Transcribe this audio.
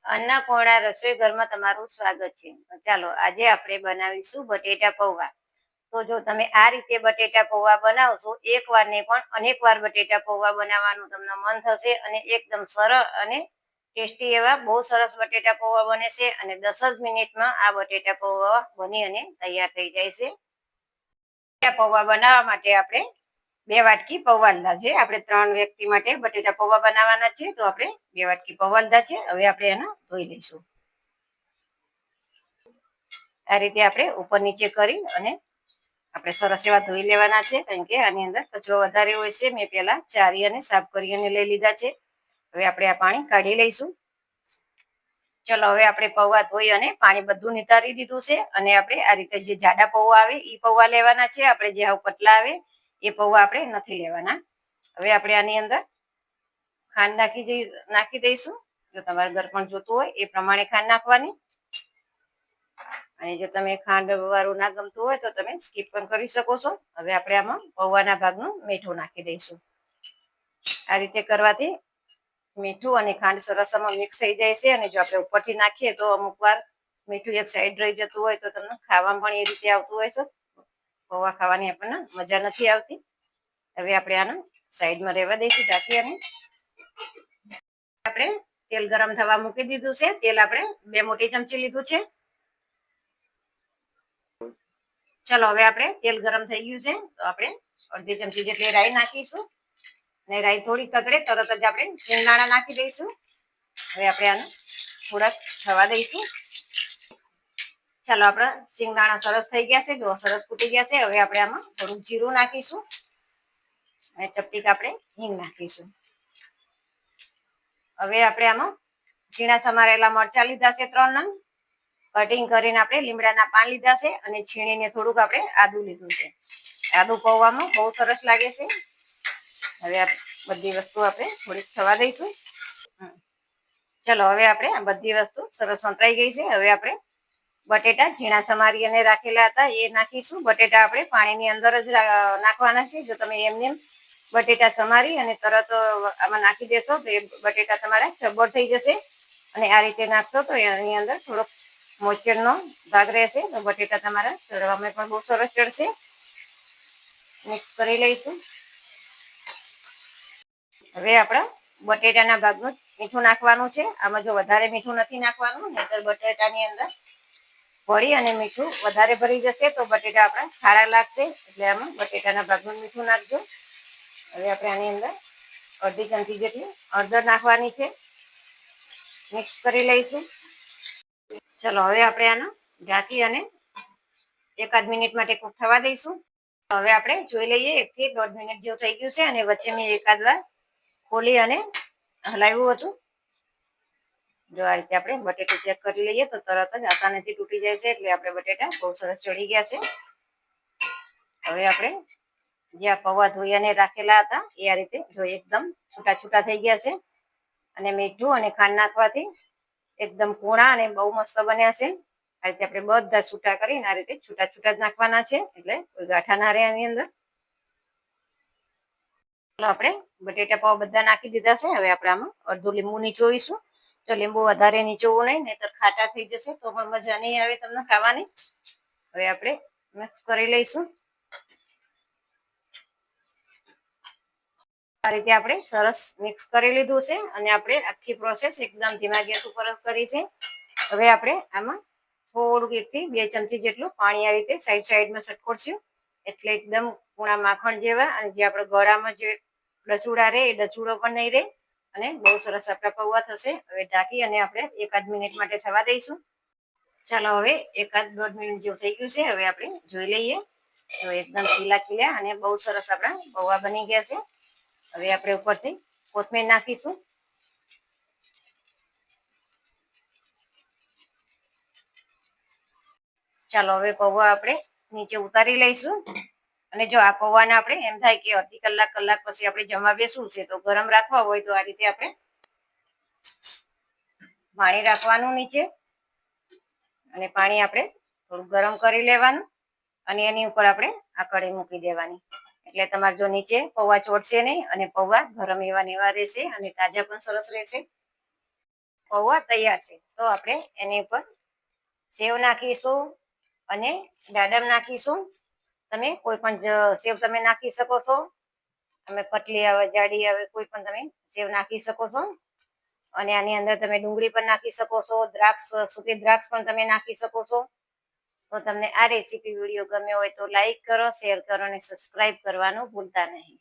अन्नपूर्णा रसोई घરમાં તમારું સ્વાગત છે। ચાલો આજે આપણે બનાવીશું બટેટા પૌવા। તો જો તમે આ રીતે બટેટા પૌવા બનાવશો એકવાર ને પણ અનેક વાર બટેટા પૌવા બનાવવાનું તમને મન થશે અને એકદમ સરળ અને ટેસ્ટી એવા બહુ સરસ બટેટા પૌવા બને છે અને 10 જ મિનિટમાં આ બટેટા પૌવા બની અને તૈયાર થઈ જાય છે। બટેટા પૌવા બનાવવા માટે આપણે 2 વાટકી પૌવા લીધા છે। આપણે 3 વ્યક્તિ માટે બટેટા પૌવા બનાવવાના છે તો આપણે 2 વાટકી પૌવા લીધા છે। હવે આપણે એને ધોઈ લઈશું। આ રીતે આપણે ઉપર નીચે કરી અને આપણે સરસ એવા ધોઈ લેવાના છે કારણ કે આની અંદર કચરો વધારે હોય છે। મેં પહેલા ચારી અને સાફ કરી અને લઈ લીધા છે। હવે આપણે આ પાણી કાઢી લઈશું। ચલો હવે આપણે પૌવા ધોઈ અને પાણી બધું નિતારી દીધું છે અને આપણે આ રીતે જે જાડા પૌવા આવે એ પૌવા લેવાના છે। આપણે જે આવ પતલા આવે એ પૌવા આપણે નથી લેવાના। હવે આપણે આની અંદર ખાંડ નાખી દઈશું। જો તમારે ગળપણ જોતું હોય એ પ્રમાણે ખાંડ નાખવાની અને જો તમે ખાંડ વાળું ના ગમતું હોય તો તમે સ્કીપ પણ કરી શકો છો। હવે આપણે આમાં પૌવાના ભાગનું મીઠું નાખી દઈશું। આ રીતે કરવાથી મીઠું અને ખાંડ સરસ મિક્સ થઈ જાય છે અને જો આપણે ઉપરથી નાખીએ તો અમુક વાર મીઠું એક સાઈડ રહી જતું હોય તો તમને ખાવામાં પણ એ રીતે આવતું હોય છે। પૌવા ખાવાની આપણને મજા નથી આવતી। હવે આપણે આને સાઈડમાં રહેવા દઈશું ઢાંકી અને આપણે તેલ ગરમ થવા મૂકી દીધું છે। તેલ આપણે 2 મોટી ચમચી લીધું છે। ચલો હવે આપણે તેલ ગરમ થઈ ગયું છે તો આપણે અડધી ચમચી જેટલી રાઈ નાખીશું અને રાઈ થોડી કકડે તરત જ આપણે શિંગદાણા નાખી દઈશું। હવે આપણે આને થોડાક થવા દઈશું। ચાલો આપણા શિંગદાણા સરસ થઈ ગયા છે। જો સરસ ફૂટી ગયા છે। હવે આપણે આમાં થોડું જીરું નાખીશું અને ચપટીક આપણે હિંગ નાખીશું। હવે આપણે આમાં ઝીણા સમારેલા મરચા લીધા છે 3 નંગ। કટિંગ કરીને આપણે લીમડાના પાન લીધા છે અને છીણીને થોડુંક આપણે આદુ લીધું છે। આદુ પૌવામાં બહુ સરસ લાગે છે। હવે આ બધી વસ્તુ આપણે થોડીક થવા દઈશું। ચલો હવે આપણે આ બધી વસ્તુ સરસ સંતરાઈ ગઈ છે। હવે આપણે બટેટા ઝીણા સમારી અને રાખેલા હતા એ નાખીશું। બટેટા આપણે પાણીની અંદર જ નાખવાના છે। જો તમે એમને બટેટા સમારી અને તરત આમાં નાખી દેશો તો એ બટેટા તમારા ચબ્બડ થઈ જશે અને આ રીતે નાખશો તો એની અંદર થોડોક મોચરનો ભાગ રહેશે તો બટેટા તમારા ચડવામાં પણ બહુ સરસ ચડશે। મિક્સ કરી લઈશું। હવે આપણા બટેટાના ભાગનું મીઠું નાખવાનું છે। આમાં જો વધારે મીઠું નથી નાખવાનું નહીંતર બટેટાની અંદર વળી અને મીઠું વધારે ભરી જશે તો બટેટા આપણા ખારા લાગશે। એટલે આમાં બટેટાના ભાગનું મીઠું નાખજો। હવે આપણે આની અંદર અડધી ચમચી જેટલી હળદર નાખવાની છે। મિક્સ કરી લઈશું। ચલો હવે આપણે આને ઢાંકી અને 1 મિનિટ માટે કૂક થવા દઈશું। હવે આપણે જોઈ લઈએ 1 થી 1.5 મિનિટ જેવું થઈ ગયું છે અને વચ્ચે મેં એકાદ વાર ખોલી અને હલાવ્યું હતું। જો આ રીતે આપણે બટેટું ચેક કરી લઈએ તો તરત જ આસાનીથી તૂટી જાય છે। એટલે આપણે બટેટા બહુ સરસ ચડી ગયા છે। હવે આપણે જે આ પૌવા ધોઈ અને રાખેલા હતા એ આ રીતે જો એકદમ છૂટા છૂટા થઈ ગયા છે અને મીઠું અને ખાંડ નાખવાથી એકદમ કૂણા અને બહુ મસ્ત બન્યા છે। આ રીતે આપણે બધા છૂટા કરીને આ રીતે છૂટા છૂટા જ નાખવાના છે એટલે કોઈ ગાંઠા ના રહે આની અંદર। આપણે બટેટા પૌવા બધા નાખી દીધા છે। હવે આપણે આમાં અડધું લીંબુ નીચોવીશું। તો લીંબુ વધારે નીચોવું નહીં નહીંતર ખાટા થઈ જશે તો પણ મજા નહીં આવે તમને ખાવાની। હવે આપણે મિક્સ કરી લઈશું। આ રીતે આપણે સરસ મિક્સ કરી લીધું છે અને આપણે આખી પ્રોસેસ એકદમ ધીમા ગેસ ઉપર કરી છે। હવે આપણે આમાં થોડુંક 1 થી 2 ચમચી જેટલું પાણી આ રીતે સાઈડમાં સટકોડશું એટલે એકદમ કૂણા માખણ જેવા અને જે આપણે ગળામાં જે ડચુડા રહે એ ડચુડો પણ નહીં રહે અને બહુ સરસ આપણા પૌવા થશે। હવે ઢાંકી અને આપણે 1 મિનિટ માટે થવા દઈશું। ચાલો હવે 1-1.5 મિનિટ જેવું થઈ ગયું છે। હવે આપણે જોઈ લઈએ તો એકદમ ખીલા અને બહુ સરસ આપણા પૌવા બની ગયા છે। હવે આપણે ઉપરથી કોથમીર નાખીશું। ચાલો હવે પૌવા આપણે નીચે ઉતારી લઈશું અને જો આ પૌવાને આપણે એમ થાય કે અડધી કલાક પછી આપણે જમવા બેસવું છે તો ગરમ રાખવા હોય તો આ રીતે આપણે પાણી રાખવાનું નીચે અને પાણી આપણે થોડું ગરમ કરી લેવાનું અને એની ઉપર આપણે આ કઢી મૂકી દેવાની એટલે તમારે જો નીચે પૌવા ચોટશે નહીં અને પૌવા ગરમ એવા રહેશે અને તાજા પણ સરસ રહેશે। પૌવા તૈયાર છે. તો આપણે એની ઉપર સેવ નાખીશું અને દાડમ નાખીશું. તમે કોઈ પણ સેવ તમે નાખી શકો છો. તમે પતલી આવે જાડી આવે કોઈ પણ તમે સેવ નાખી શકો છો. અને આની અંદર તમે ડુંગળી પણ નાખી શકો છો. દ્રાક્ષ સૂકી દ્રાક્ષ પણ તમે નાખી શકો છો. તો તમને આ રેસીપી વિડીયો ગમ્યો હોય તો લાઈક કરો, શેર કરો અને સબસ્ક્રાઈબ કરવાનું ભૂલતા નહીં.